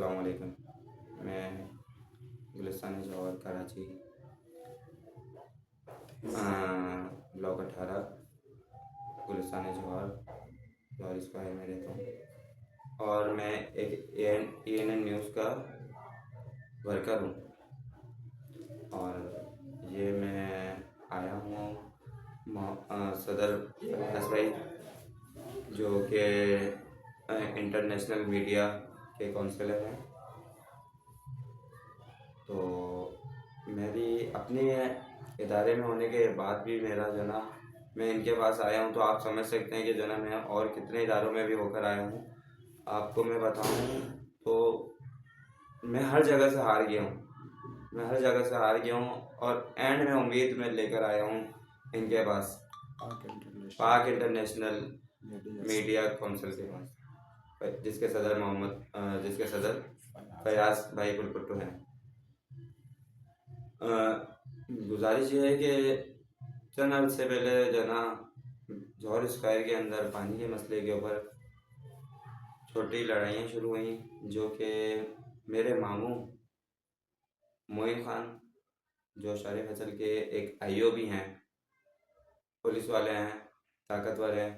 अस्सलाम वालेकुम। मैं गुलिस्तान जौहर कराची ब्लॉक 18 गुलिस्तान जौहर जौहर स्क्वायर में रहता हूँ और मैं एक ANN न्यूज़ का वर्कर हूँ। और ये मैं आया हूँ सदर फयाज भाई जो कि इंटरनेशनल मीडिया के काउंसलर हैं। तो मेरी अपने इदारे में होने के बाद भी मेरा जो ना मैं इनके पास आया हूँ, तो आप समझ सकते हैं कि जो ना मैं और कितने इदारों में भी होकर आया हूँ। आपको मैं बताऊँ तो मैं हर जगह से हार गया हूँ और एंड में उम्मीद में लेकर आया हूँ इनके पास, पाक इंटरनेशनल मीडिया काउंसिल के पास, जिसके सदर फयाज भाई पुलपट्टू हैं। गुजारिश ये है कि चंद अर्थ से पहले जना जौहर स्क्वायर के अंदर पानी के मसले के ऊपर छोटी लड़ाइयाँ शुरू हुई, जो कि मेरे मामू मोइन खान जो शरीफ फसल के एक IO भी हैं, पुलिस वाले हैं, ताकतवर हैं,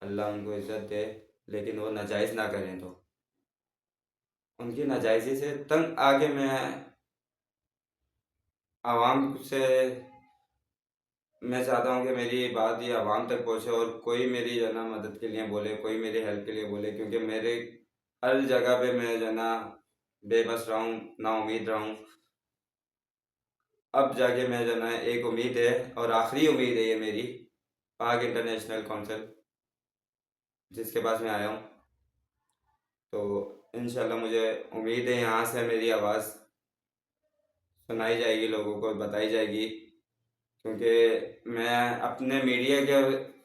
अल्लाह उनको इज़्ज़त दे, लेकिन वो नाजायज़ ना करें। तो उनकी नाजायज़ी से तंग आके मैं आवाम से मैं चाहता हूँ कि मेरी बात ये आवाम तक पहुँचे और कोई मेरी जो ना मदद के लिए बोले, कोई मेरी हेल्प के लिए बोले, क्योंकि मेरे हर जगह पे मैं जो ना बेबस रहा हूँ, नाउम्मीद रहा हूँ। अब जाके मैं जो ना एक उम्मीद है और आखिरी उम्मीद है ये मेरी, पाक इंटरनेशनल काउंसिल जिसके पास मैं आया हूँ। तो इंशाल्लाह मुझे उम्मीद है यहाँ से मेरी आवाज़ सुनाई जाएगी, लोगों को बताई जाएगी, क्योंकि मैं अपने मीडिया के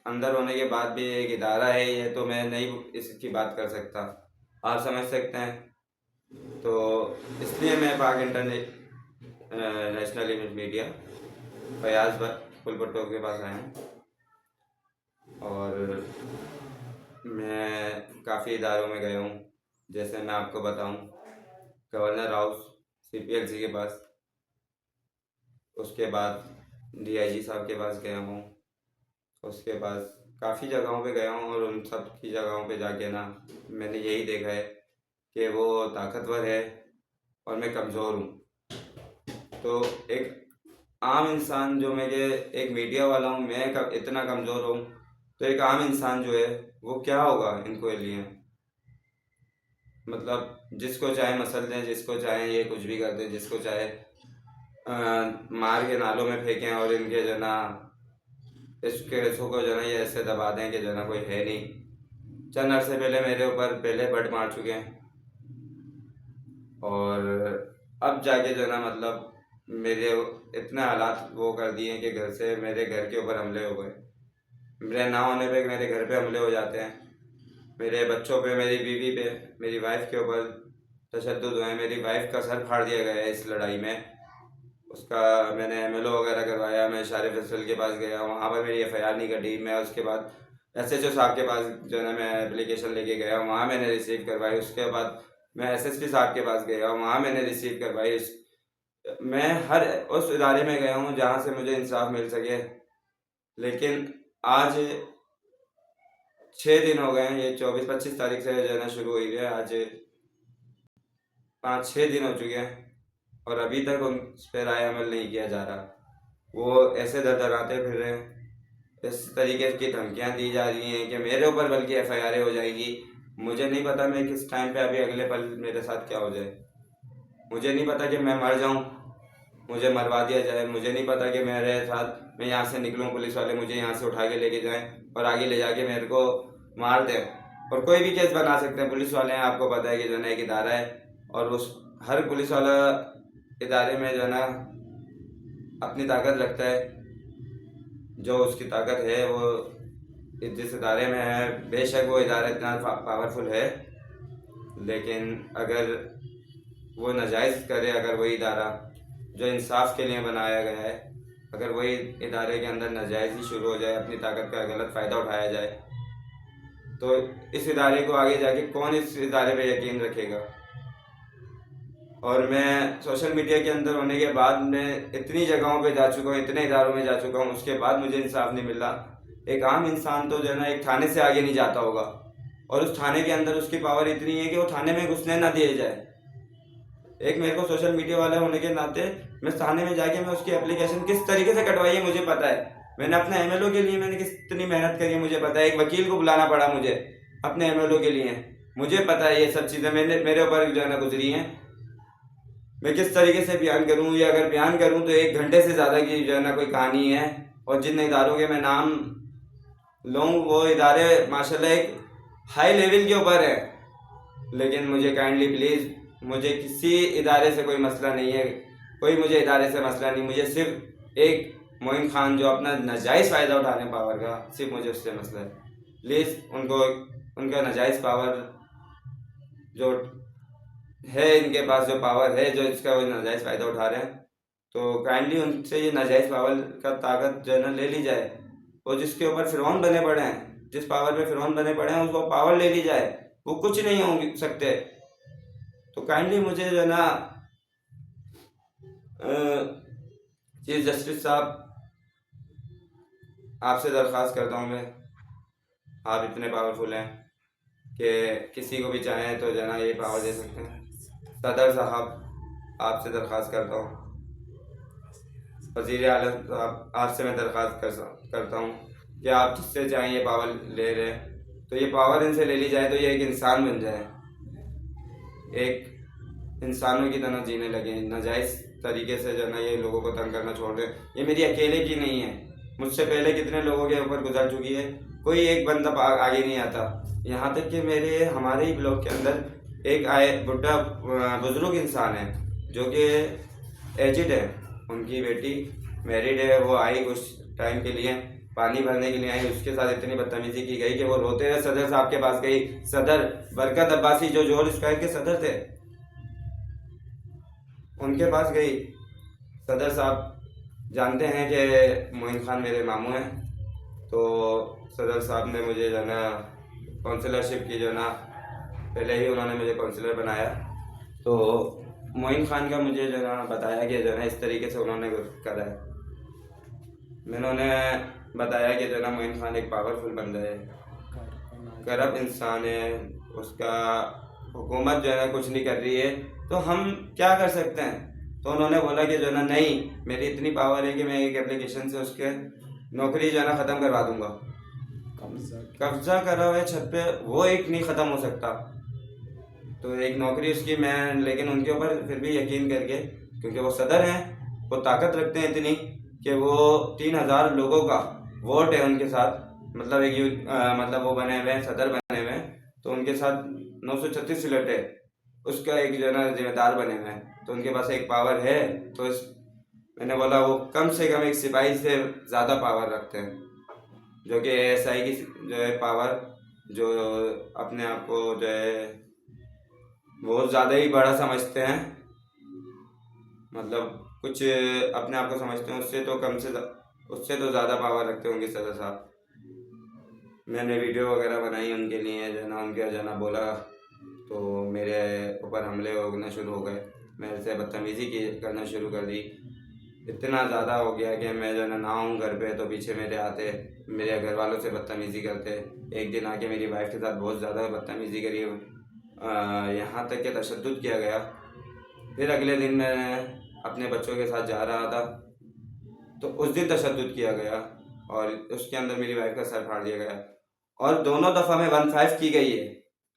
अंदर होने के बाद भी एक इदारा है ये, तो मैं नहीं इसकी बात कर सकता, आप समझ सकते हैं। तो इसलिए मैं पाक नेशनल मीडिया फयाज पुलपट्टू के पास आया हूँ और मैं काफ़ी इदारों में गया हूँ। जैसे मैं आपको बताऊँ, गवर्नर हाउस CPLC के पास, उसके बाद DIG साहब के पास गया हूँ, उसके बाद काफ़ी जगहों पे गया हूँ और उन सब की जगहों पे जाके ना मैंने यही देखा है कि वो ताकतवर है और मैं कमज़ोर हूँ। तो एक आम इंसान जो मैं एक मीडिया वाला हूँ, मैं इतना कमज़ोर हूँ, तो एक आम इंसान जो है वो क्या होगा इनको लिए। मतलब जिसको चाहे मसल दें, जिसको चाहे ये कुछ भी कर दें, जिसको चाहे मार के नालों में फेंकें और इनके जो ना इस केसों को जो ना ये ऐसे दबा दें कि जो ना कोई है नहीं। चंद अर्से पहले मेरे ऊपर पहले बट मार चुके हैं और अब जाके जो ना मतलब मेरे इतने हालात वो कर दिए कि मेरे घर के ऊपर हमले हो गए। मेरे ना होने पे मेरे घर पे हमले हो जाते हैं, मेरे बच्चों पे, मेरी बीवी पे, मेरी वाइफ के ऊपर तशद्दुद हुए। मेरी वाइफ का सर फाड़ दिया गया है इस लड़ाई में, उसका मैंने MLO वगैरह करवाया। मैं शारिफ फैसल के पास गया, वहाँ पर मेरी FIR नहीं कटी। मैं उसके बाद SHO साहब के पास जो है ना मैं एप्लीकेशन लेके गया, वहाँ मैंने रिसीव करवाई। उसके बाद मैं SSP साहब के पास गया, वहाँ मैंने रिसीव करवाई। मैं हर उस इदारे में गया हूँ जहाँ से मुझे इंसाफ मिल सके, लेकिन आज 6 दिन हो गए हैं। ये 24-25 तारीख से जो है ना शुरू हुई है, आज 5-6 दिन हो चुके हैं और अभी तक उन पर राय अमल नहीं किया जा रहा। वो ऐसे दरदराते फिर रहे हैं, इस तरीके की धमकियाँ दी जा रही हैं कि मेरे ऊपर बल्कि FIR हो जाएगी। मुझे नहीं पता मैं किस टाइम पे अभी अगले पल मेरे साथ क्या हो जाए। मुझे नहीं पता कि मैं मर जाऊं, मुझे मरवा दिया जाए। मुझे नहीं पता कि मेरे साथ मैं यहाँ से निकलूँ, पुलिस वाले मुझे यहाँ से उठा के लेके जाएं और आगे ले जाके मेरे को मार दें। और कोई भी केस बना सकते हैं पुलिस वाले हैं, आपको पता है कि जो है ना एक इदारा है और उस हर पुलिस वाला इदारे में जो है ना अपनी ताकत रखता है। जो उसकी ताकत है वो जिस इदारे में है, बेशक वो इदारा इतना पावरफुल है, लेकिन अगर वो नाजायज़ करे, अगर वही इदारा जो इंसाफ के लिए बनाया गया है, अगर वही इदारे के अंदर नाजायज़ी शुरू हो जाए, अपनी ताकत का गलत फ़ायदा उठाया जाए, तो इस इदारे को आगे जाके कौन इस इदारे पे यकीन रखेगा। और मैं सोशल मीडिया के अंदर होने के बाद मैं इतनी जगहों पे जा चुका हूँ, इतने इदारों में जा चुका हूँ, उसके बाद मुझे इंसाफ नहीं मिला। एक आम इंसान तो जो है ना एक थाने से आगे नहीं जाता होगा, और उस थाने के अंदर उसकी पावर इतनी है कि वो थाने में घुसने ना दिए जाए। एक मेरे को सोशल मीडिया वाला होने के नाते मैं थाने में जाके मैं उसकी एप्लीकेशन किस तरीके से कटवाई है मुझे पता है। मैंने अपने एमएलओ के लिए मैंने कितनी मेहनत करी है मुझे पता है। एक वकील को बुलाना पड़ा मुझे अपने एमएलओ के लिए, मुझे पता है ये सब चीज़ें मेरे ऊपर जो है ना गुजरी हैं। मैं किस तरीके से बयान करूं, या अगर बयान करूं तो 1 घंटे से ज़्यादा की जो है ना कोई कहानी है। और जिन इदारों के मैं नाम लूँ वो इदारे माशाल्लाह एक हाई लेवल के ऊपर है, लेकिन मुझे काइंडली प्लीज़, मुझे किसी इदारे से कोई मसला नहीं है, कोई मुझे इदारे से मसला नहीं। मुझे सिर्फ एक मोइन खान जो अपना नाजायज़ फ़ायदा उठाने पावर का, सिर्फ मुझे उससे मसला है। प्लीज़ उनको उनका नाजायज़ पावर जो है, इनके पास जो पावर है, जो इसका वो नाजायज़ फ़ायदा उठा रहे हैं, तो काइंडली उनसे ये नाजायज़ पावर का ताकत जो है ना ले ली जाए। और जिसके ऊपर फ़िरौन बने पड़े हैं, जिस पावर पे फ़िरौन बने पड़े हैं, उसको पावर ले ली जाए। वो कुछ नहीं हो सकते। तो काइंडली मुझे जो है ना चीफ जस्टिस साहब, आपसे दरख्वास्त करता हूँ मैं, आप इतने पावरफुल हैं कि किसी को भी चाहें तो जो है ना ये पावर दे सकते हैं। सदर साहब, आपसे दरख्वास्त करता हूँ, वज़ीर आलम साहब, आपसे मैं दरख्वास्त करता हूँ कि आप जिससे चाहें ये पावर ले रहे हैं तो ये पावर इनसे ले ली जाए, तो ये एक इंसान बन जाए, एक इंसानों की तरह जीने लगे। नाजायज़ तरीके से जो है ना ये लोगों को तंग करना छोड़ दें। ये मेरी अकेले की नहीं है, मुझसे पहले कितने लोगों के ऊपर गुजर चुकी है, कोई एक बंदा आगे नहीं आता। यहाँ तक कि हमारे ही ब्लॉक के अंदर एक बुढ़ा बुजुर्ग इंसान है जो कि एजिड है, उनकी बेटी मैरिड है, वो आई कुछ टाइम के लिए पानी भरने के लिए आई, उसके साथ इतनी बदतमीजी की गई कि वो रोते हुए सदर साहब के पास गई। सदर बरकत अब्बासी जो जोहर स्क्वायर के सदर थे, उनके पास गई। सदर साहब जानते हैं कि मोइन खान मेरे मामू हैं, तो सदर साहब ने मुझे जो है ना काउंसलरशिप की जो है ना, पहले ही उन्होंने मुझे काउंसलर बनाया। तो मोइन खान का मुझे जो है ना बताया कि जो है ना इस तरीके से उन्होंने करा है। मैंने उन्हें बताया कि जो है ना मोइन खान एक पावरफुल बंदा है, करप्ट इंसान है, उसका हुकूमत जो है ना कुछ नहीं कर रही है, तो हम क्या कर सकते हैं। तो उन्होंने बोला कि जो है ना नहीं, मेरी इतनी पावर है कि मैं एक एप्लीकेशन से उसके नौकरी जो है ना ख़त्म करवा दूंगा। कब्जा करा हुआ है छत पे, वो एक नहीं ख़त्म हो सकता, तो एक नौकरी उसकी मैं, लेकिन उनके ऊपर फिर भी यकीन करके, क्योंकि वो सदर हैं, वो ताकत रखते हैं इतनी कि वो 3000 लोगों का वोट है उनके साथ, मतलब मतलब वो बने हुए हैं, सदर बने हुए हैं, तो उनके साथ 936 सीट है, उसका एक जो है ना जिम्मेदार बने हुए हैं, तो उनके पास एक पावर है। तो मैंने बोला वो कम से कम एक सिपाही से ज़्यादा पावर रखते हैं, जो कि एएसआई की जो है पावर, जो अपने आप को जो है बहुत ज़्यादा ही बड़ा समझते हैं, मतलब कुछ अपने आप को समझते हैं, उससे तो ज़्यादा पावर रखते होंगे सदर साहब। मैंने वीडियो वगैरह बनाई उनके लिए, जो ना उनके जो ना बोला, तो मेरे ऊपर हमले होने शुरू हो गए, मेरे से बदतमीज़ी करना शुरू कर दी। इतना ज़्यादा हो गया कि मैं जो ना हूँ घर पे तो पीछे मेरे आते, मेरे घर वालों से बदतमीज़ी करते। एक दिन आके मेरी वाइफ के साथ बहुत ज़्यादा बदतमीज़ी करी, यहाँ तक कि तशद्दुद किया गया। फिर अगले दिन मैं अपने बच्चों के साथ जा रहा था, तो उस दिन तशद्दुद किया गया और उसके अंदर मेरी वाइफ का सर फाड़ दिया गया, और दोनों दफ़ा में 15 की गई है।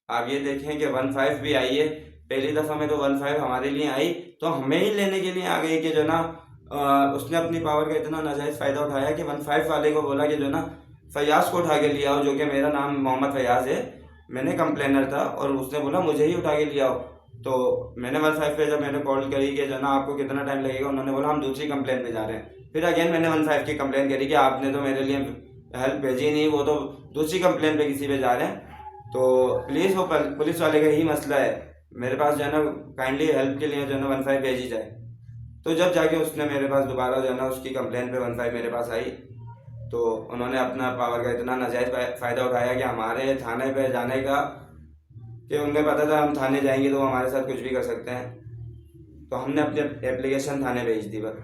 आप ये देखें कि 15 भी आई है। पहली दफ़ा में तो 15 हमारे लिए आई, तो हमें ही लेने के लिए आ गई कि जो ना उसने अपनी पावर का इतना नाजायज़ फ़ायदा उठाया कि 15 वाले को बोला कि जो ना फयाज़ को उठा के लिया आओ, जो कि मेरा नाम मोहम्मद फयाज़ है, मैंने कंप्लेनर था, और उसने बोला मुझे ही उठा के लिया आओ। तो मैंने 15 पे जब मैंने कॉल करी कि जो ना आपको कितना टाइम लगेगा, उन्होंने बोला हम दूसरी कंप्लेन पे जा रहे हैं। फिर अगेन मैंने 15 की कंप्लेन करी कि आपने तो मेरे लिए हेल्प भेजी नहीं, वो तो दूसरी कंप्लेन पे किसी पे जा रहे हैं। तो प्लीज़ वो पुलिस वाले का ही मसला है, मेरे पास जो है ना काइंडली हेल्प के लिए जो है ना 15 भेजी जाए। तो जब जाके उसने मेरे पास दोबारा जो है ना उसकी कंप्लेन पे 15 मेरे पास आई, तो उन्होंने अपना पावर का इतना नाजायज़ फ़ायदा उठाया कि हमारे थाने पे जाने का, कि उन्हें पता था हम थाने जाएंगे तो वो हमारे साथ कुछ भी कर सकते हैं। तो हमने अपनी एप्लीकेशन थाने भेज दी बस,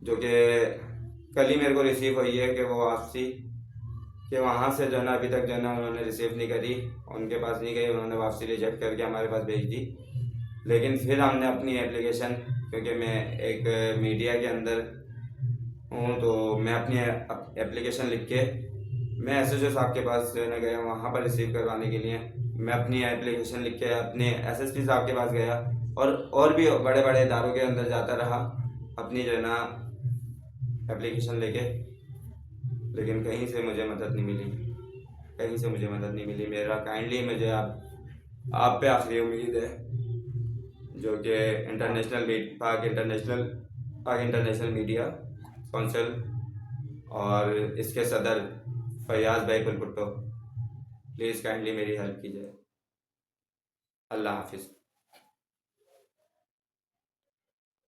जो कि कल ही मेरे को रिसीव हुई है कि वो वापसी कि वहाँ से जो है ना अभी तक जो है ना उन्होंने रिसीव नहीं करी, उनके पास नहीं गई, उन्होंने वापसी रिजेक्ट करके हमारे पास भेज दी। लेकिन फिर हमने अपनी एप्लीकेशन, क्योंकि मैं एक मीडिया के अंदर हूँ, तो मैं अपनी एप्लीकेशन लिख के मैं SHO साहब के पास जो है ना गया वहाँ पर रिसीव करवाने के लिए। मैं अपनी एप्लीकेशन लिख के अपने SSP साहब के पास गया और भी बड़े बड़े इदारों के अंदर जाता रहा अपनी जो है ना एप्लीकेशन लेके, लेकिन कहीं से मुझे मदद नहीं मिली, कहीं से मुझे मदद नहीं मिली। मेरा काइंडली मुझे आप पे आखिरी उम्मीद है, जो कि पाक इंटरनेशनल मीडिया काउंसिल और इसके सदर फयाज भाई पुलपुट्टो, प्लीज़ काइंडली मेरी हेल्प कीजिए। अल्लाह हाफिज़।